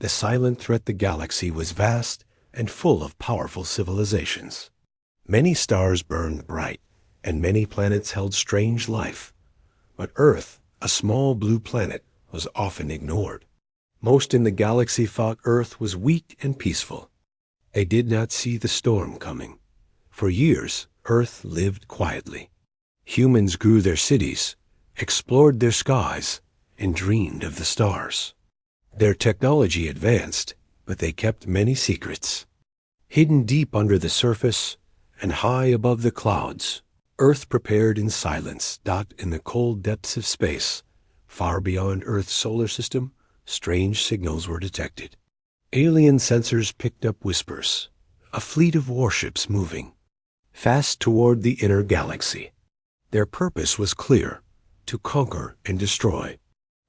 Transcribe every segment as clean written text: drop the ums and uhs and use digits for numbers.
The silent threat the galaxy was vast and full of powerful civilizations. Many stars burned bright, and many planets held strange life. But Earth, a small blue planet, was often ignored. Most in the galaxy thought Earth was weak and peaceful. They did not see the storm coming. For years, Earth lived quietly. Humans grew their cities, explored their skies, and dreamed of the stars. Their technology advanced, but they kept many secrets. Hidden deep under the surface and high above the clouds, Earth prepared in silence. In the cold depths of space, far beyond Earth's solar system, strange signals were detected. Alien sensors picked up whispers, a fleet of warships moving, fast toward the inner galaxy. Their purpose was clear: to conquer and destroy.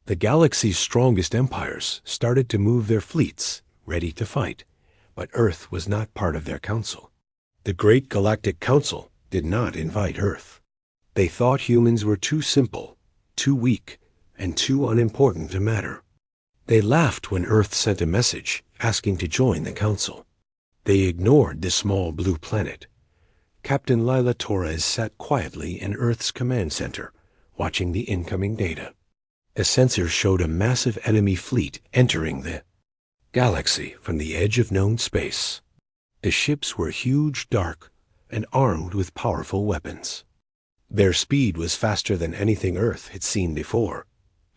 The galaxy's strongest empires started to move their fleets, ready to fight, but Earth was not part of their council. The Great Galactic Council did not invite Earth. They thought humans were too simple, too weak, and too unimportant to matter. They laughed when Earth sent a message asking to join the council. They ignored the small blue planet. Captain Lila Torres sat quietly in Earth's command center, watching the incoming data. A sensor showed a massive enemy fleet entering the galaxy from the edge of known space. The ships were huge, dark, and armed with powerful weapons. Their speed was faster than anything Earth had seen before.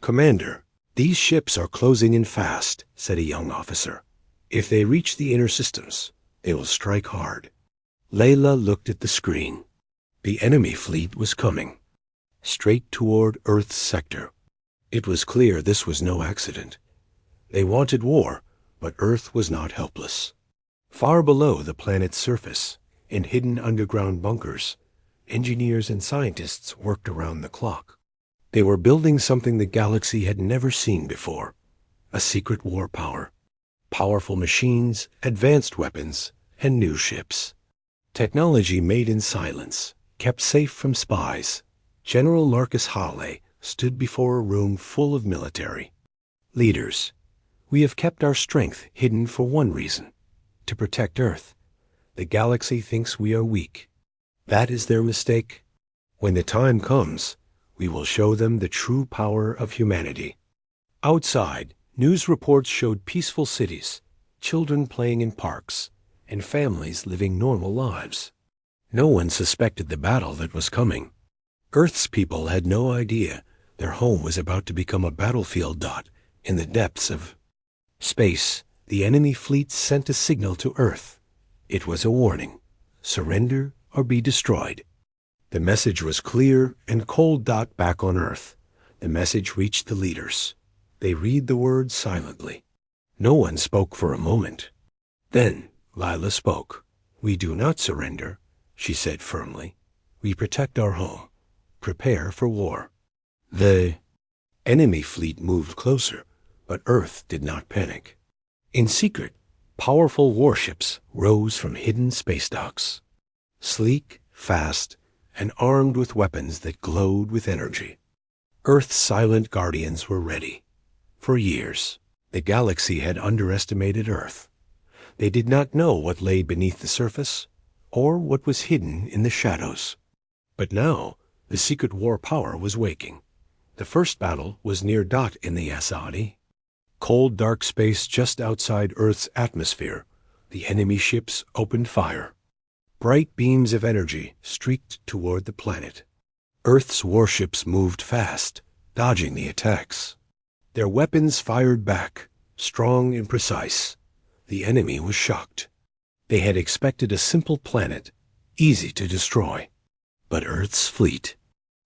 "Commander, these ships are closing in fast," said a young officer. "If they reach the inner systems, they will strike hard." Layla looked at the screen. The enemy fleet was coming, straight toward Earth's sector. It was clear this was no accident. They wanted war, but Earth was not helpless. Far below the planet's surface, in hidden underground bunkers, engineers and scientists worked around the clock. They were building something the galaxy had never seen before: a secret war power. Powerful machines, advanced weapons, and new ships. Technology made in silence, kept safe from spies. General Larkus Hale stood before a room full of military leaders. "We have kept our strength hidden for one reason: to protect Earth. The galaxy thinks we are weak. That is their mistake. When the time comes, we will show them the true power of humanity." Outside, news reports showed peaceful cities, children playing in parks, and families living normal lives. No one suspected the battle that was coming. Earth's people had no idea their home was about to become a battlefield. In the depths of space, the enemy fleet sent a signal to Earth. It was a warning: surrender or be destroyed. The message was clear and cold. Back on Earth, the message reached the leaders. They read the words silently. No one spoke for a moment. Then Lila spoke. "We do not surrender," she said firmly. "We protect our home. Prepare for war." The enemy fleet moved closer, but Earth did not panic. In secret, powerful warships rose from hidden space docks. Sleek, fast, and armed with weapons that glowed with energy. Earth's silent guardians were ready. For years, the galaxy had underestimated Earth. They did not know what lay beneath the surface, or what was hidden in the shadows. But now, the secret war power was waking. The first battle was near in the Asadi, cold dark space just outside Earth's atmosphere. The enemy ships opened fire. Bright beams of energy streaked toward the planet. Earth's warships moved fast, dodging the attacks. Their weapons fired back, strong and precise. The enemy was shocked. They had expected a simple planet, easy to destroy. But Earth's fleet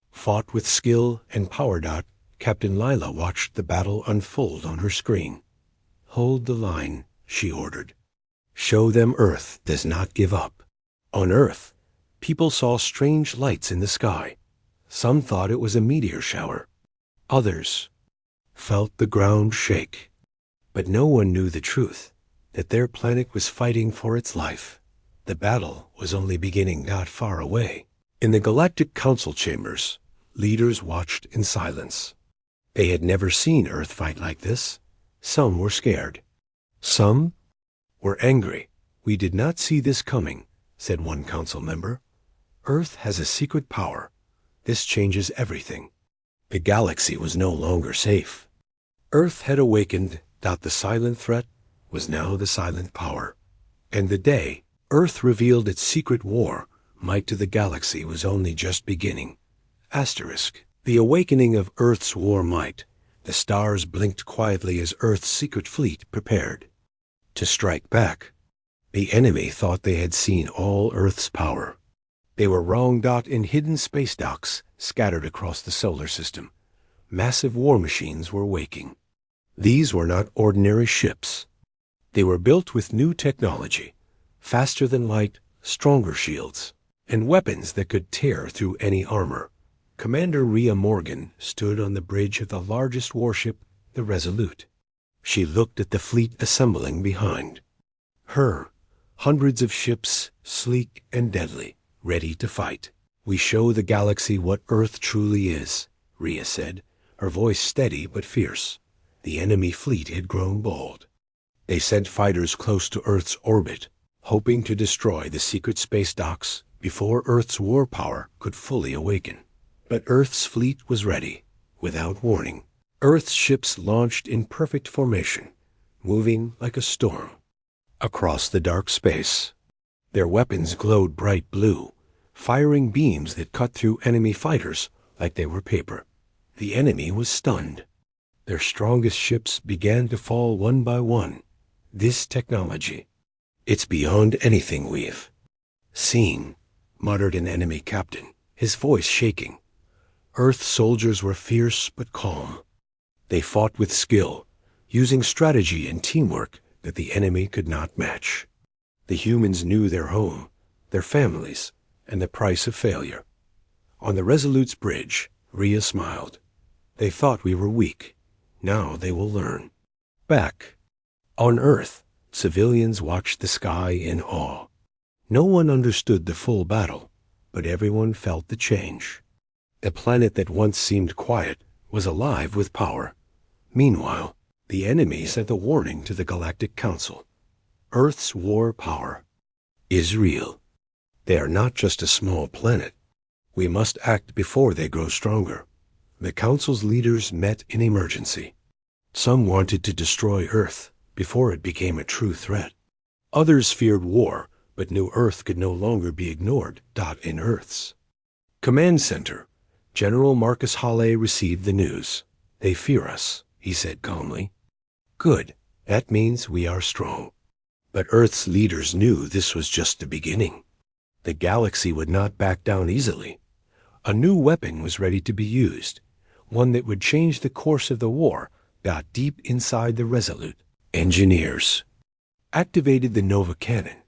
fought with skill and power. Captain Lila watched the battle unfold on her screen. "Hold the line," she ordered. "Show them Earth does not give up." On Earth, people saw strange lights in the sky. Some thought it was a meteor shower. Others felt the ground shake. But no one knew the truth, that their planet was fighting for its life. The battle was only beginning not far away. In the Galactic Council chambers, leaders watched in silence. They had never seen Earth fight like this. Some were scared. Some were angry. "We did not see this coming," said one council member. "Earth has a secret power. This changes everything." The galaxy was no longer safe. Earth had awakened. The silent threat was now the silent power. And the day Earth revealed its secret war might to the galaxy was only just beginning. Asterisk. The awakening of Earth's war might. The stars blinked quietly as Earth's secret fleet prepared to strike back. The enemy thought they had seen all Earth's power. They were wrong. In hidden space docks scattered across the solar system, massive war machines were waking. These were not ordinary ships. They were built with new technology, faster than light, stronger shields, and weapons that could tear through any armor. Commander Rhea Morgan stood on the bridge of the largest warship, the Resolute. She looked at the fleet assembling behind her. Hundreds of ships, sleek and deadly, ready to fight. "We show the galaxy what Earth truly is," Rhea said, her voice steady but fierce. The enemy fleet had grown bold. They sent fighters close to Earth's orbit, hoping to destroy the secret space docks before Earth's war power could fully awaken. But Earth's fleet was ready. Without warning, Earth's ships launched in perfect formation, moving like a storm across the dark space. Their weapons glowed bright blue, firing beams that cut through enemy fighters like they were paper. The enemy was stunned. Their strongest ships began to fall one by one. "This technology, it's beyond anything we've seen," muttered an enemy captain, his voice shaking. Earth soldiers were fierce but calm. They fought with skill, using strategy and teamwork that the enemy could not match. The humans knew their home, their families, and the price of failure. On the Resolute's bridge, Rhea smiled. "They thought we were weak. Now they will learn." Back on Earth, civilians watched the sky in awe. No one understood the full battle, but everyone felt the change. The planet that once seemed quiet was alive with power. Meanwhile, the enemy sent a warning to the Galactic Council. Earth's war power is real. They are not just a small planet. We must act before they grow stronger. The Council's leaders met in emergency. Some wanted to destroy Earth before it became a true threat. Others feared war, but knew Earth could no longer be ignored. In Earth's command center, General Marcus Halley received the news. "They fear us," he said calmly. "Good. That means we are strong." But Earth's leaders knew this was just the beginning. The galaxy would not back down easily. A new weapon was ready to be used, one that would change the course of the war. Deep inside the Resolute, engineers activated the Nova Cannon,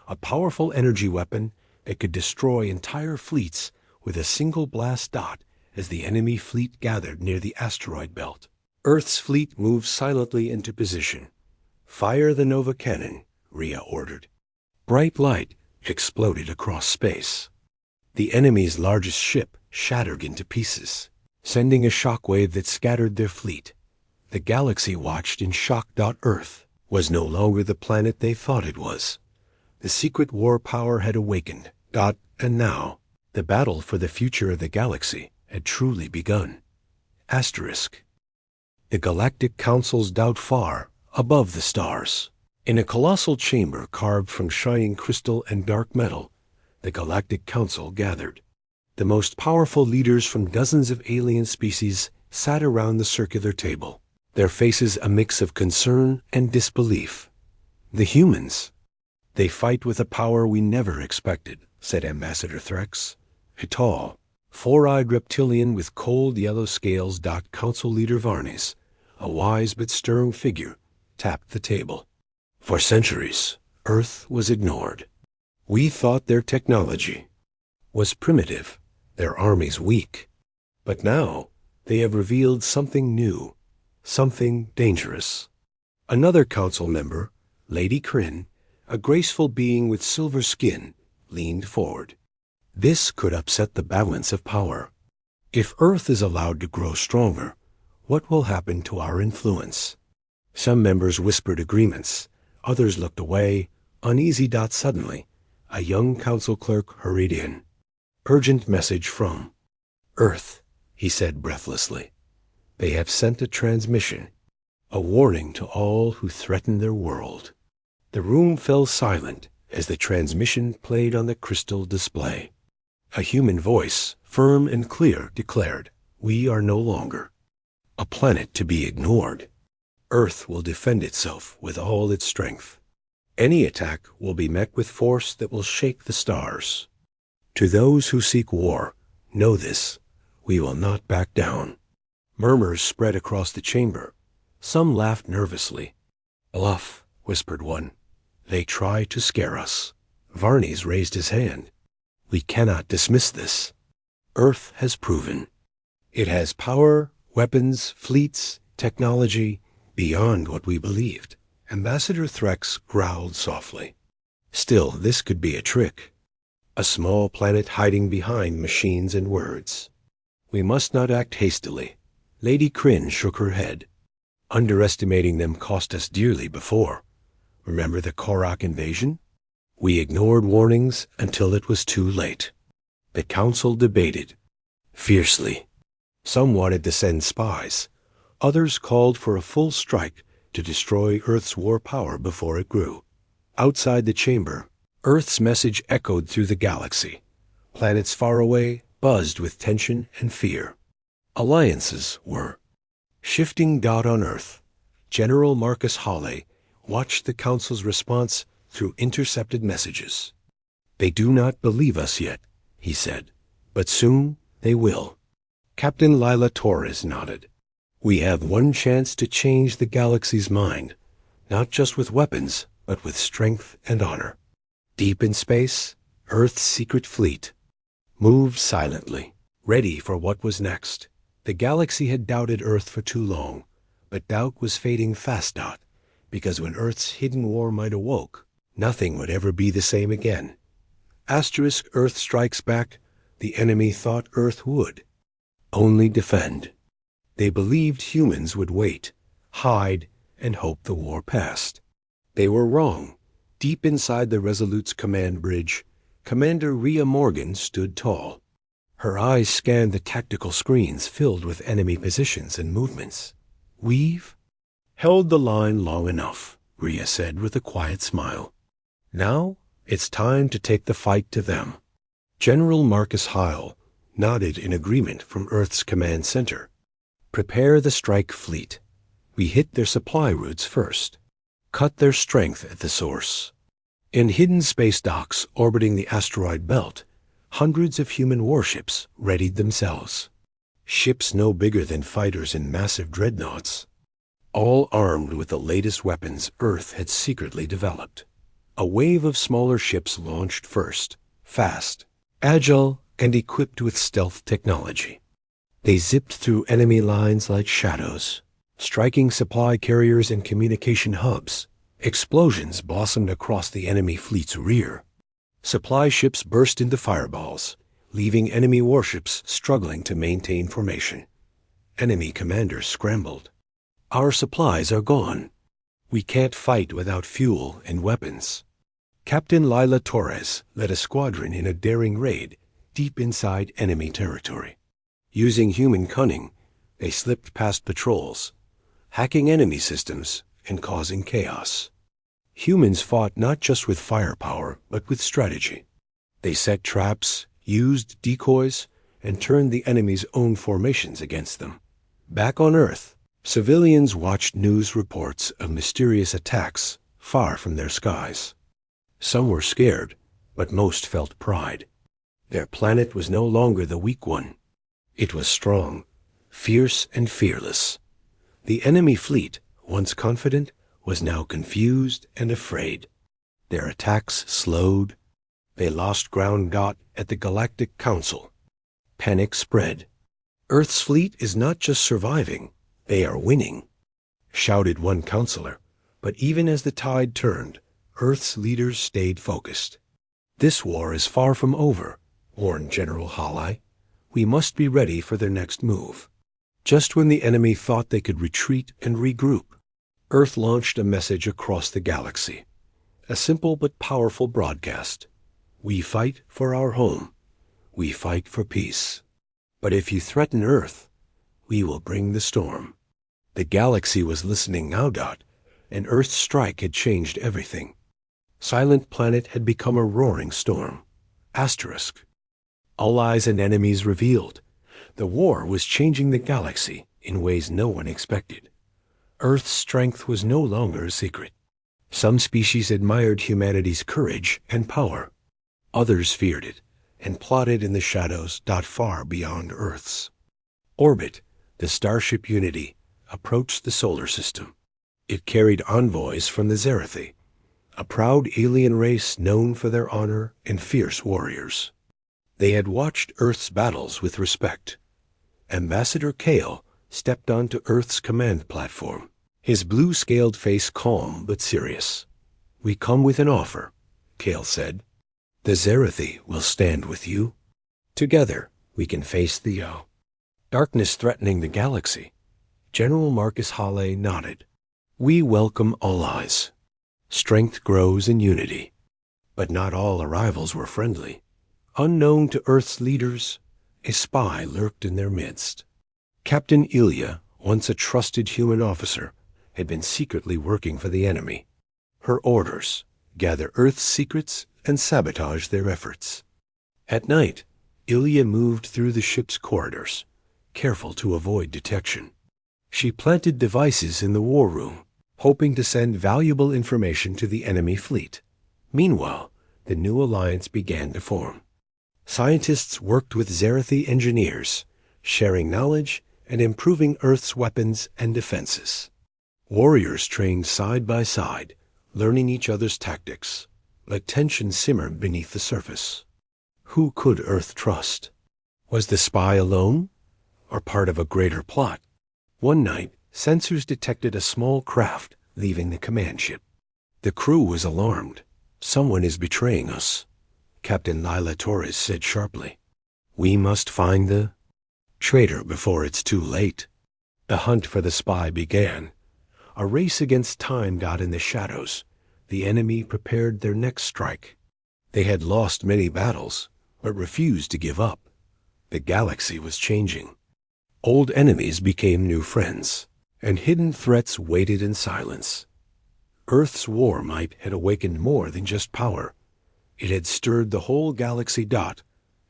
a powerful energy weapon that could destroy entire fleets with a single blast. As the enemy fleet gathered near the asteroid belt, Earth's fleet moved silently into position. "Fire the Nova Cannon," Rhea ordered. Bright light exploded across space. The enemy's largest ship shattered into pieces, sending a shockwave that scattered their fleet. The galaxy watched in shock. Earth was no longer the planet they thought it was. The secret war power had awakened. And now, the battle for the future of the galaxy had truly begun. Asterisk. The Galactic Council's doubt far above the stars. In a colossal chamber carved from shining crystal and dark metal, the Galactic Council gathered. The most powerful leaders from dozens of alien species sat around the circular table, their faces a mix of concern and disbelief. "The humans, they fight with a power we never expected," said Ambassador Threx. A tall, four-eyed reptilian with cold yellow scales. Council leader Varnes, a wise but stern figure, tapped the table. "For centuries, Earth was ignored. We thought their technology was primitive, their armies weak. But now they have revealed something new, something dangerous." Another council member, Lady Kryn, a graceful being with silver skin, leaned forward. "This could upset the balance of power. If Earth is allowed to grow stronger, what will happen to our influence?" Some members whispered agreements. Others looked away, uneasy. Suddenly, a young council clerk hurried in. "Urgent message from Earth," he said breathlessly. "They have sent a transmission, a warning to all who threaten their world." The room fell silent as the transmission played on the crystal display. A human voice, firm and clear, declared, "We are no longer a planet to be ignored. Earth will defend itself with all its strength. Any attack will be met with force that will shake the stars. To those who seek war, know this, we will not back down." Murmurs spread across the chamber. Some laughed nervously. "Bluff," whispered one. "They try to scare us." Varnes raised his hand. "We cannot dismiss this. Earth has proven. It has power, weapons, fleets, technology beyond what we believed." Ambassador Threx growled softly. "Still, this could be a trick. A small planet hiding behind machines and words. We must not act hastily." Lady Kryn shook her head. "Underestimating them cost us dearly before. Remember the Korak invasion? We ignored warnings until it was too late." The council debated fiercely. Some wanted to send spies. Others called for a full strike to destroy Earth's war power before it grew. Outside the chamber, Earth's message echoed through the galaxy. Planets far away buzzed with tension and fear. Alliances were shifting. On Earth, General Marcus Hawley watched the council's response through intercepted messages. "They do not believe us yet," he said, "but soon they will." Captain Lila Torres nodded. "We have one chance to change the galaxy's mind, not just with weapons, but with strength and honor." Deep in space, Earth's secret fleet moved silently, ready for what was next. The galaxy had doubted Earth for too long, but doubt was fading fast. Because when Earth's hidden war might awoke, nothing would ever be the same again. Earth strikes back, the enemy thought Earth would only defend. They believed humans would wait, hide, and hope the war passed. They were wrong. Deep inside the Resolute's command bridge, Commander Rhea Morgan stood tall. Her eyes scanned the tactical screens filled with enemy positions and movements. "We've held the line long enough," Rhea said with a quiet smile. "Now it's time to take the fight to them." General Marcus Hyle nodded in agreement from Earth's command center. "Prepare the strike fleet. We hit their supply routes first. Cut their strength at the source." In hidden space docks orbiting the asteroid belt, hundreds of human warships readied themselves. Ships no bigger than fighters in massive dreadnoughts, all armed with the latest weapons Earth had secretly developed. A wave of smaller ships launched first, fast, agile, and equipped with stealth technology. They zipped through enemy lines like shadows, striking supply carriers and communication hubs. Explosions blossomed across the enemy fleet's rear. Supply ships burst into fireballs, leaving enemy warships struggling to maintain formation. Enemy commanders scrambled. "Our supplies are gone. We can't fight without fuel and weapons." Captain Lila Torres led a squadron in a daring raid deep inside enemy territory. Using human cunning, they slipped past patrols, hacking enemy systems and causing chaos. Humans fought not just with firepower, but with strategy. They set traps, used decoys, and turned the enemy's own formations against them. Back on Earth, civilians watched news reports of mysterious attacks far from their skies. Some were scared, but most felt pride. Their planet was no longer the weak one. It was strong, fierce, and fearless. The enemy fleet, once confident, was now confused and afraid. Their attacks slowed. They lost ground. At the Galactic Council, panic spread. "Earth's fleet is not just surviving, they are winning," shouted one counselor. But even as the tide turned, Earth's leaders stayed focused. "This war is far from over," warned General Hawley. "We must be ready for their next move." Just when the enemy thought they could retreat and regroup, Earth launched a message across the galaxy. A simple but powerful broadcast. We fight for our home. We fight for peace. But if you threaten Earth, we will bring the storm. The galaxy was listening now, and Earth's strike had changed everything. Silent Planet had become a roaring storm. Asterisk. Allies and enemies revealed. The war was changing the galaxy in ways no one expected. Earth's strength was no longer a secret. Some species admired humanity's courage and power. Others feared it and plotted in the shadows far beyond Earth's. Orbit, the starship Unity, approached the solar system. It carried envoys from the Zerathi, a proud alien race known for their honor and fierce warriors. They had watched Earth's battles with respect. Ambassador Kale stepped onto Earth's command platform, his blue-scaled face calm but serious. "We come with an offer," Kale said. "The Zerathi will stand with you. Together, we can face the darkness threatening the galaxy." General Marcus Hale nodded. "We welcome allies. Strength grows in unity." But not all arrivals were friendly. Unknown to Earth's leaders, a spy lurked in their midst. Captain Ilya, once a trusted human officer, had been secretly working for the enemy. Her orders: gather Earth's secrets and sabotage their efforts. At night, Ilya moved through the ship's corridors, careful to avoid detection. She planted devices in the war room, hoping to send valuable information to the enemy fleet. Meanwhile, the new alliance began to form. Scientists worked with Zerathi engineers, sharing knowledge and improving Earth's weapons and defenses. Warriors trained side by side, learning each other's tactics, like tension simmered beneath the surface. Who could Earth trust? Was the spy alone, or part of a greater plot? One night, sensors detected a small craft leaving the command ship. The crew was alarmed. "Someone is betraying us," Captain Lila Torres said sharply. "We must find the traitor before it's too late." The hunt for the spy began. A race against time in the shadows. The enemy prepared their next strike. They had lost many battles, but refused to give up. The galaxy was changing. Old enemies became new friends, and hidden threats waited in silence. Earth's war might had awakened more than just power. It had stirred the whole galaxy.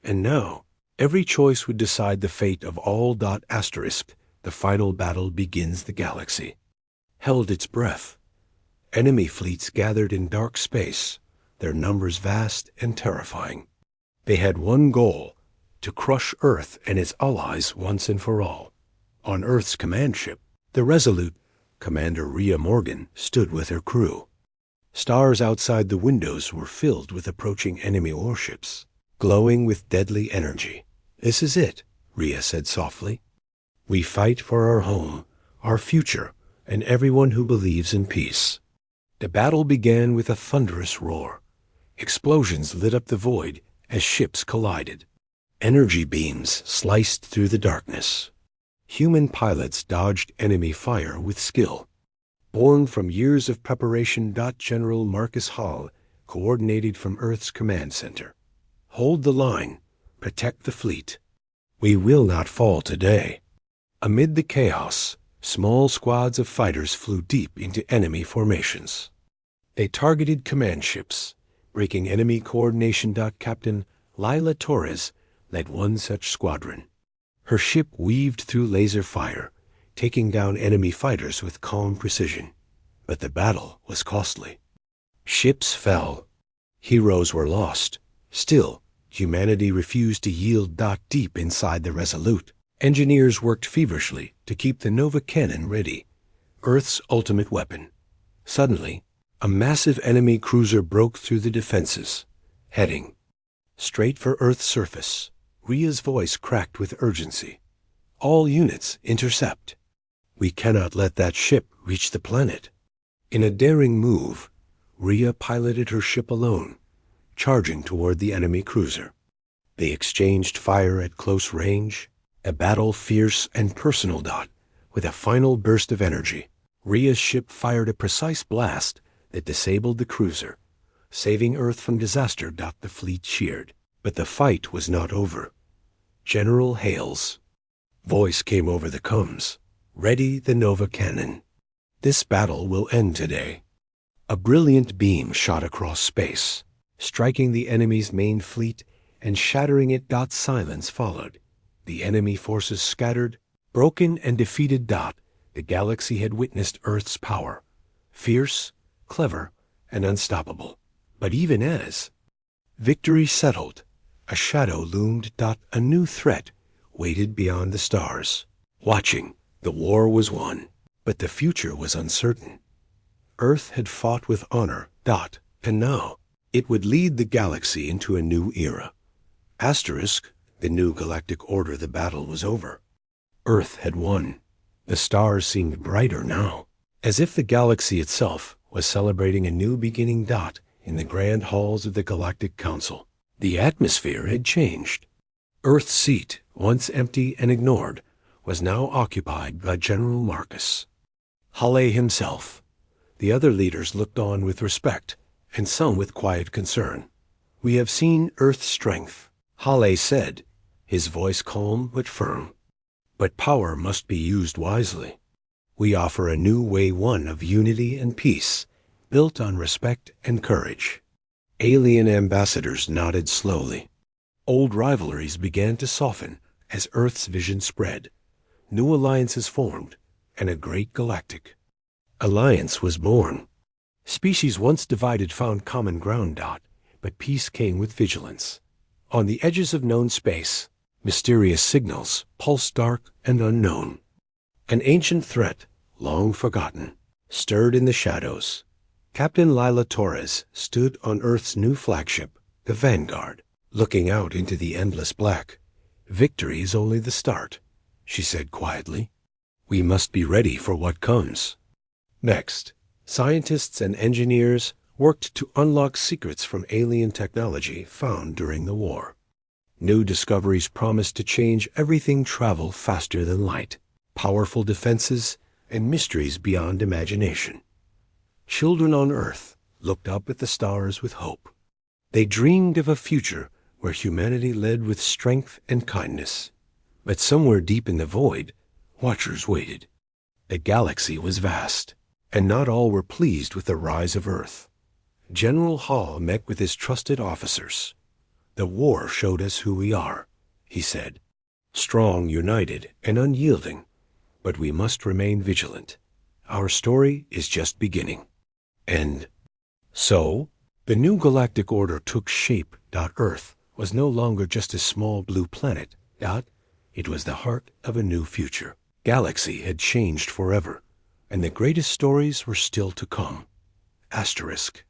And now, every choice would decide the fate of all. Asterisk, the final battle begins. The galaxy held its breath. Enemy fleets gathered in dark space, their numbers vast and terrifying. They had one goal: to crush Earth and its allies once and for all. On Earth's command ship, the Resolute, Commander Rhea Morgan stood with her crew. Stars outside the windows were filled with approaching enemy warships, glowing with deadly energy. "This is it," Rhea said softly. "We fight for our home, our future, and everyone who believes in peace." The battle began with a thunderous roar. Explosions lit up the void as ships collided. Energy beams sliced through the darkness. Human pilots dodged enemy fire with skill. Born from years of preparation. General Marcus Hall coordinated from Earth's command center. "Hold the line. Protect the fleet. We will not fall today." Amid the chaos, small squads of fighters flew deep into enemy formations. They targeted command ships, breaking enemy coordination. Captain Lila Torres led one such squadron. Her ship weaved through laser fire, taking down enemy fighters with calm precision. But the battle was costly. Ships fell. Heroes were lost. Still, humanity refused to yield. Deep inside the Resolute, engineers worked feverishly to keep the Nova Cannon ready, Earth's ultimate weapon. Suddenly, a massive enemy cruiser broke through the defenses, heading straight for Earth's surface. Rhea's voice cracked with urgency. "All units, intercept. We cannot let that ship reach the planet." In a daring move, Rhea piloted her ship alone, charging toward the enemy cruiser. They exchanged fire at close range, a battle fierce and personal. With a final burst of energy, Rhea's ship fired a precise blast that disabled the cruiser, saving Earth from disaster. The fleet cheered. But the fight was not over. General Hale's voice came over the comms. Ready the Nova cannon. This battle will end today. A brilliant beam shot across space, striking the enemy's main fleet and shattering it. Silence followed. The enemy forces scattered, broken and defeated. The galaxy had witnessed Earth's power, fierce, clever, and unstoppable. But even as victory settled, a shadow loomed. A new threat waited beyond the stars. Watching, the war was won, but the future was uncertain. Earth had fought with honor. And now it would lead the galaxy into a new era. Asterisk, the new galactic order. The battle was over. Earth had won. The stars seemed brighter now, as if the galaxy itself was celebrating a new beginning. In the grand halls of the Galactic Council, the atmosphere had changed. Earth's seat, once empty and ignored, was now occupied by General Marcus Hale himself. The other leaders looked on with respect, and some with quiet concern. "We have seen Earth's strength," Hale said, his voice calm but firm. "But power must be used wisely. We offer a new way, one of unity and peace, built on respect and courage." Alien ambassadors nodded slowly. Old rivalries began to soften as Earth's vision spread. New alliances formed, and a great galactic alliance was born. Species once divided found common ground. But peace came with vigilance. On the edges of known space, mysterious signals pulsed, dark and unknown. An ancient threat, long forgotten, stirred in the shadows. Captain Lila Torres stood on Earth's new flagship, the Vanguard, looking out into the endless black. "Victory is only the start," she said quietly. "We must be ready for what comes." Next, scientists and engineers worked to unlock secrets from alien technology found during the war. New discoveries promised to change everything: travel faster than light, powerful defenses, and mysteries beyond imagination. Children on Earth looked up at the stars with hope. They dreamed of a future where humanity led with strength and kindness. But somewhere deep in the void, watchers waited. The galaxy was vast, and not all were pleased with the rise of Earth. General Hall met with his trusted officers. "The war showed us who we are," he said. "Strong, united, and unyielding. But we must remain vigilant. Our story is just beginning." And so, the new galactic order took shape. Earth was no longer just a small blue planet. It was the heart of a new future. Galaxy had changed forever, and the greatest stories were still to come. Asterisk.